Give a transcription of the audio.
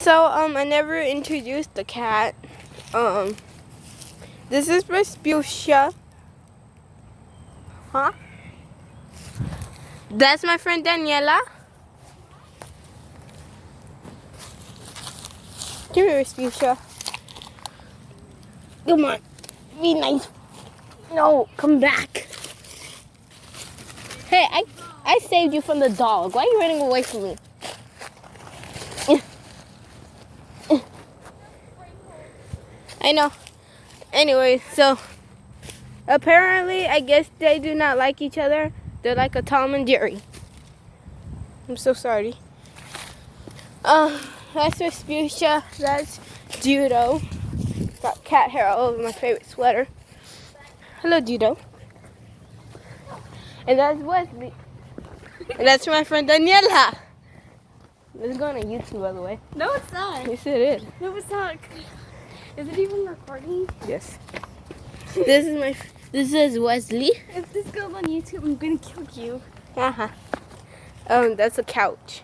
So, I never introduced the cat. This is Vespucia. Huh? That's my friend Daniela. Come here, Vespucia. Come on. Be nice. No, come back. Hey, I saved you from the dog. Why are you running away from me? I know. Anyway, so apparently, I guess they do not like each other. They're like a Tom and Jerry. I'm so sorry. That's Vespucia. That's Judo. Got cat hair all over my favorite sweater. Hello, Judo. And that's Wesley. And that's my friend Daniela. This is going on YouTube, by the way. No, it's not. Yes, it is. No, it's not. Is it even recording? Yes. This is Wesley. If this goes on YouTube, I'm gonna kill you. That's a couch.